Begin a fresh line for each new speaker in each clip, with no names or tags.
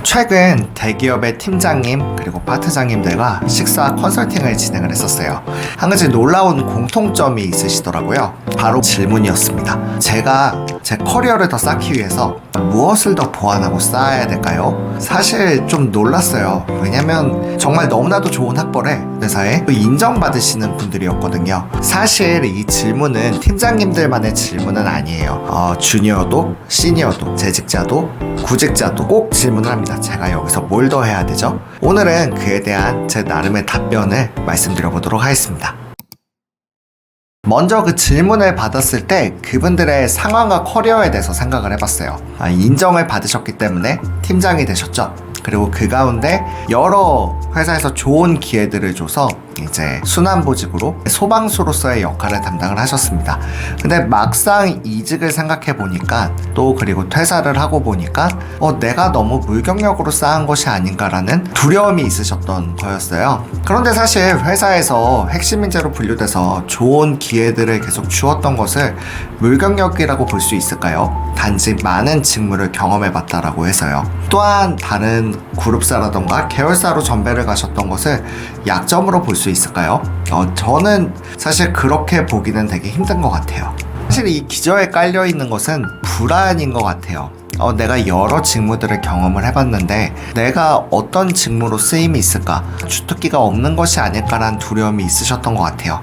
최근 대기업의 팀장님 그리고 파트장님들과 식사 컨설팅을 진행을 했었어요. 한 가지 놀라운 공통점이 있으시더라고요. 바로 질문이었습니다. 제가 제 커리어를 더 쌓기 위해서 무엇을 더 보완하고 쌓아야 될까요? 사실 좀 놀랐어요. 왜냐면 정말 너무나도 좋은 학벌에 회사에 인정받으시는 분들이었거든요. 사실 이 질문은 팀장님들만의 질문은 아니에요. 주니어도 시니어도 재직자도 구직자도 꼭 질문을 합니다. 제가 여기서 뭘 더 해야 되죠? 오늘은 그에 대한 제 나름의 답변을 말씀드려 보도록 하겠습니다. 먼저 그 질문을 받았을 때 그분들의 상황과 커리어에 대해서 생각을 해봤어요. 인정을 받으셨기 때문에 팀장이 되셨죠. 그리고 그 가운데 여러 회사에서 좋은 기회들을 줘서 이제 순환보직으로 소방수로서의 역할을 담당을 하셨습니다. 근데 막상 이직을 생각해 보니까 또 그리고 퇴사를 하고 보니까 내가 너무 무경력으로 쌓은 것이 아닌가라는 두려움이 있으셨던 거였어요. 그런데 사실 회사에서 핵심 인재로 분류돼서 좋은 기회들을 계속 주었던 것을 무경력이라고 볼 수 있을까요? 단지 많은 직무를 경험해봤다라고 해서요. 또한 다른 그룹사라던가 계열사로 전배를 가셨던 것을 약점으로 볼 수 있을까요? 저는 사실 그렇게 보기는 되게 힘든 것 같아요. 사실 이 기저에 깔려있는 것은 불안인 것 같아요. 내가 여러 직무들을 경험을 해봤는데 내가 어떤 직무로 쓰임이 있을까? 주특기가 없는 것이 아닐까라는 두려움이 있으셨던 것 같아요.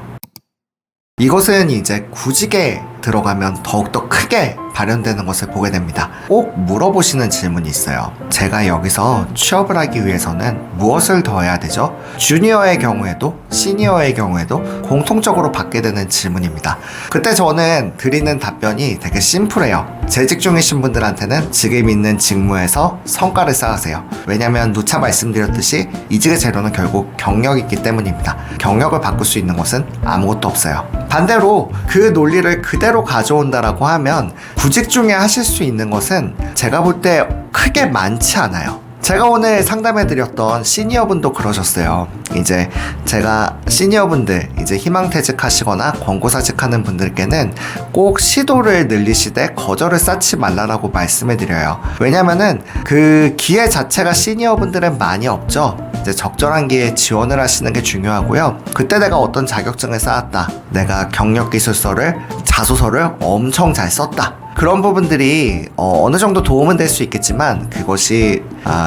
이것은 이제 구직에 들어가면 더욱더 크게 발현되는 것을 보게 됩니다. 꼭 물어보시는 질문이 있어요. 제가 여기서 취업을 하기 위해서는 무엇을 더 해야 되죠? 주니어의 경우에도 시니어의 경우에도 공통적으로 받게 되는 질문입니다. 그때 저는 드리는 답변이 되게 심플해요. 재직 중이신 분들한테는 지금 있는 직무에서 성과를 쌓으세요. 왜냐면 누차 말씀드렸듯이 이직의 재료는 결국 경력이기 때문입니다. 경력을 바꿀 수 있는 것은 아무것도 없어요. 반대로 그 논리를 그대로 가져온다라고 하면 구직 중에 하실 수 있는 것은 제가 볼 때 크게 많지 않아요. 제가 오늘 상담해드렸던 시니어분도 그러셨어요. 이제 제가 시니어분들 이제 희망퇴직하시거나 권고사직하는 분들께는 꼭 시도를 늘리시되 거절을 쌓지 말라라고 말씀해드려요. 왜냐면은 그 기회 자체가 시니어분들은 많이 없죠. 이제 적절한 기회에 지원을 하시는 게 중요하고요. 그때 내가 어떤 자격증을 쌓았다. 내가 경력기술서를 자소서를 엄청 잘 썼다. 그런 부분들이 어느 정도 도움은 될 수 있겠지만 그것이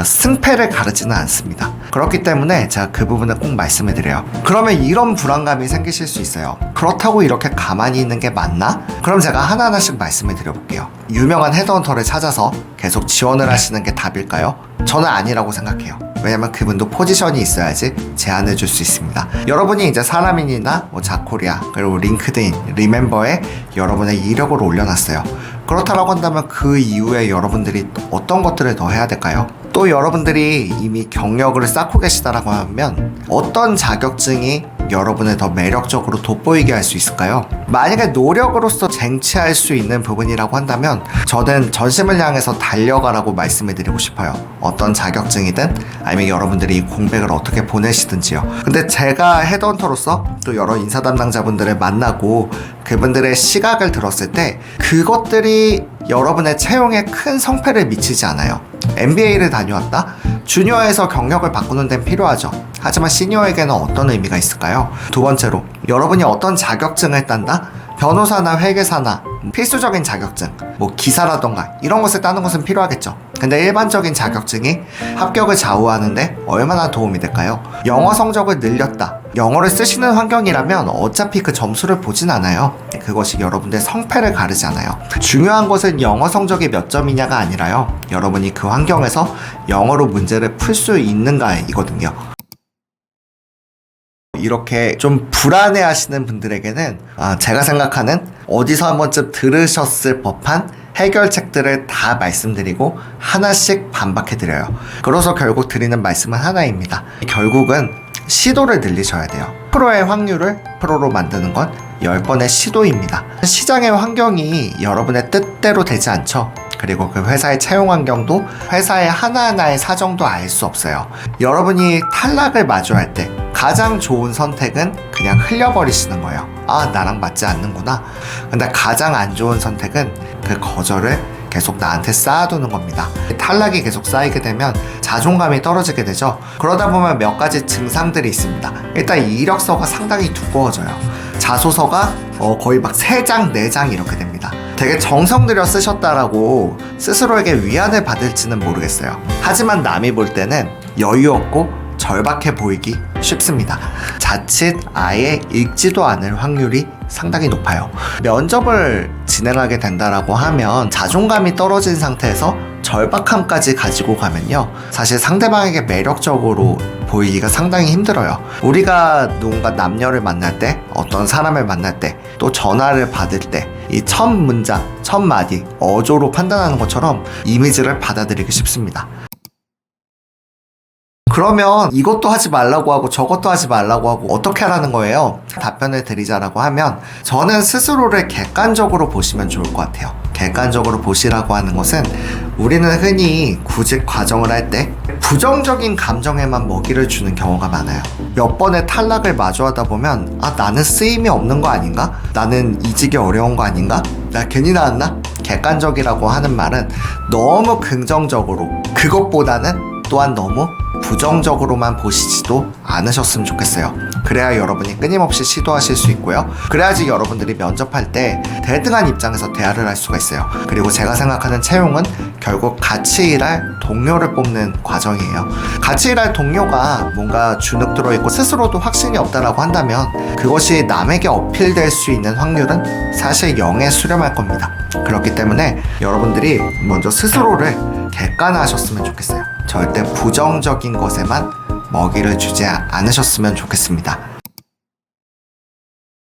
승패를 가르지는 않습니다. 그렇기 때문에 제가 그 부분을 꼭 말씀해 드려요. 그러면 이런 불안감이 생기실 수 있어요. 그렇다고 이렇게 가만히 있는 게 맞나? 그럼 제가 하나하나씩 말씀해 드려 볼게요. 유명한 헤드헌터를 찾아서 계속 지원을 하시는 게 답일까요? 저는 아니라고 생각해요. 왜냐면 그분도 포지션이 있어야지 제안해 줄 수 있습니다. 여러분이 이제 사람인이나 자코리아 그리고 링크드인, 리멤버에 여러분의 이력을 올려놨어요. 그렇다라고 한다면 그 이후에 여러분들이 어떤 것들을 더 해야 될까요? 또 여러분들이 이미 경력을 쌓고 계시다라고 하면 어떤 자격증이 여러분을 더 매력적으로 돋보이게 할 수 있을까요? 만약에 노력으로서 쟁취할 수 있는 부분이라고 한다면 저는 전심을 향해서 달려가라고 말씀해 드리고 싶어요. 어떤 자격증이든 아니면 여러분들이 이 공백을 어떻게 보내시든지요. 근데 제가 헤드헌터로서 또 여러 인사 담당자분들을 만나고 그분들의 시각을 들었을 때 그것들이 여러분의 채용에 큰 성패를 미치지 않아요. MBA를 다녀왔다? 주니어에서 경력을 바꾸는 데는 필요하죠. 하지만 시니어에게는 어떤 의미가 있을까요? 두 번째로, 여러분이 어떤 자격증을 딴다? 변호사나 회계사나 필수적인 자격증, 기사라던가 이런 것을 따는 것은 필요하겠죠. 근데 일반적인 자격증이 합격을 좌우하는데 얼마나 도움이 될까요? 영어 성적을 늘렸다. 영어를 쓰시는 환경이라면 어차피 그 점수를 보진 않아요. 그것이 여러분의 성패를 가르지 않아요. 중요한 것은 영어 성적이 몇 점이냐가 아니라요. 여러분이 그 환경에서 영어로 문제를 풀 수 있는가 이거든요. 이렇게 좀 불안해 하시는 분들에게는 제가 생각하는 어디서 한 번쯤 들으셨을 법한 해결책들을 다 말씀드리고 하나씩 반박해드려요. 그래서 결국 드리는 말씀은 하나입니다. 결국은 시도를 늘리셔야 돼요. 프로의 확률을 프로로 만드는 건 10번의 시도입니다. 시장의 환경이 여러분의 뜻대로 되지 않죠. 그리고 그 회사의 채용 환경도 회사의 하나하나의 사정도 알 수 없어요. 여러분이 탈락을 마주할 때 가장 좋은 선택은 그냥 흘려버리시는 거예요. 나랑 맞지 않는구나. 근데 가장 안 좋은 선택은 그 거절을 계속 나한테 쌓아두는 겁니다. 탈락이 계속 쌓이게 되면 자존감이 떨어지게 되죠. 그러다 보면 몇 가지 증상들이 있습니다. 일단 이 이력서가 상당히 두꺼워져요. 자소서가 거의 막 3장, 4장 이렇게 됩니다. 되게 정성 들여 쓰셨다라고 스스로에게 위안을 받을지는 모르겠어요. 하지만 남이 볼 때는 여유 없고 절박해 보이기 쉽습니다. 자칫 아예 읽지도 않을 확률이 상당히 높아요. 면접을 진행하게 된다라고 하면 자존감이 떨어진 상태에서 절박함까지 가지고 가면요, 사실 상대방에게 매력적으로 보이기가 상당히 힘들어요. 우리가 누군가 남녀를 만날 때, 어떤 사람을 만날 때, 또 전화를 받을 때 이 첫 문장, 첫 마디, 어조로 판단하는 것처럼 이미지를 받아들이기 쉽습니다. 그러면 이것도 하지 말라고 하고 저것도 하지 말라고 하고 어떻게 하라는 거예요? 답변을 드리자라고 하면 저는 스스로를 객관적으로 보시면 좋을 것 같아요. 객관적으로 보시라고 하는 것은 우리는 흔히 구직 과정을 할 때 부정적인 감정에만 먹이를 주는 경우가 많아요. 몇 번의 탈락을 마주하다 보면 나는 쓰임이 없는 거 아닌가? 나는 이직이 어려운 거 아닌가? 나 괜히 나왔나? 객관적이라고 하는 말은 너무 긍정적으로, 그것보다는 또한 너무 부정적으로만 보시지도 않으셨으면 좋겠어요. 그래야 여러분이 끊임없이 시도하실 수 있고요. 그래야지 여러분들이 면접할 때 대등한 입장에서 대화를 할 수가 있어요. 그리고 제가 생각하는 채용은 결국 같이 일할 동료를 뽑는 과정이에요. 같이 일할 동료가 뭔가 주눅 들어있고 스스로도 확신이 없다라고 한다면 그것이 남에게 어필될 수 있는 확률은 사실 0에 수렴할 겁니다. 그렇기 때문에 여러분들이 먼저 스스로를 객관화하셨으면 좋겠어요. 절대 부정적인 것에만 먹이를 주지 않으셨으면 좋겠습니다.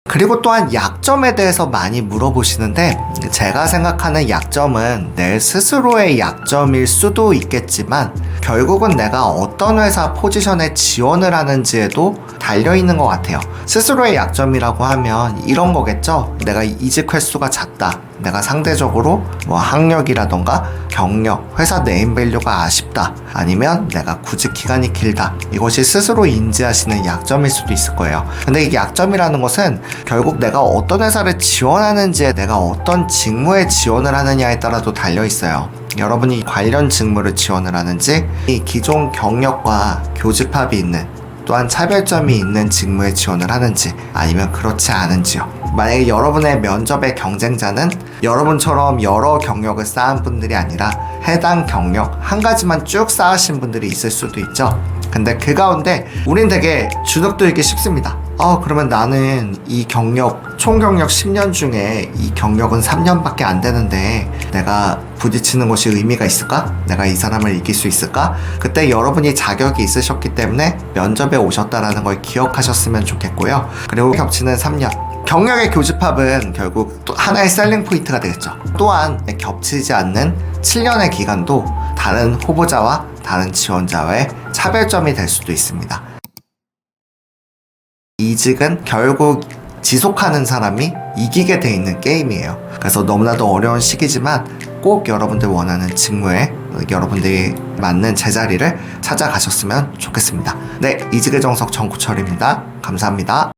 그리고 또한 약점에 대해서 많이 물어보시는데, 제가 생각하는 약점은 내 스스로의 약점일 수도 있겠지만 결국은 내가 어떤 회사 포지션에 지원을 하는지에도 달려있는 것 같아요. 스스로의 약점이라고 하면 이런 거겠죠. 내가 이직 횟수가 잦다, 내가 상대적으로 학력이라던가 경력, 회사 네임밸류가 아쉽다, 아니면 내가 구직 기간이 길다, 이것이 스스로 인지하시는 약점일 수도 있을 거예요. 근데 이 약점이라는 것은 결국 내가 어떤 회사를 지원하는지에, 내가 어떤 직무에 지원을 하느냐에 따라도 달려있어요. 여러분이 관련 직무를 지원을 하는지, 이 기존 경력과 교집합이 있는, 또한 차별점이 있는 직무에 지원을 하는지, 아니면 그렇지 않은지요. 만약에 여러분의 면접의 경쟁자는 여러분처럼 여러 경력을 쌓은 분들이 아니라 해당 경력 한 가지만 쭉 쌓으신 분들이 있을 수도 있죠. 근데 그 가운데 우린 되게 주눅 들기 쉽습니다. 그러면 나는 이 경력, 총 경력 10년 중에 이 경력은 3년밖에 안 되는데 내가 부딪히는 것이 의미가 있을까? 내가 이 사람을 이길 수 있을까? 그때 여러분이 자격이 있으셨기 때문에 면접에 오셨다라는 걸 기억하셨으면 좋겠고요. 그리고 겹치는 3년. 경력의 교집합은 결국 또 하나의 셀링 포인트가 되겠죠. 또한 겹치지 않는 7년의 기간도 다른 후보자와 다른 지원자와의 차별점이 될 수도 있습니다. 이직은 결국 지속하는 사람이 이기게 돼 있는 게임이에요. 그래서 너무나도 어려운 시기지만 꼭 여러분들 원하는 직무에 여러분들이 맞는 제자리를 찾아가셨으면 좋겠습니다. 네, 이직의 정석 정구철입니다. 감사합니다.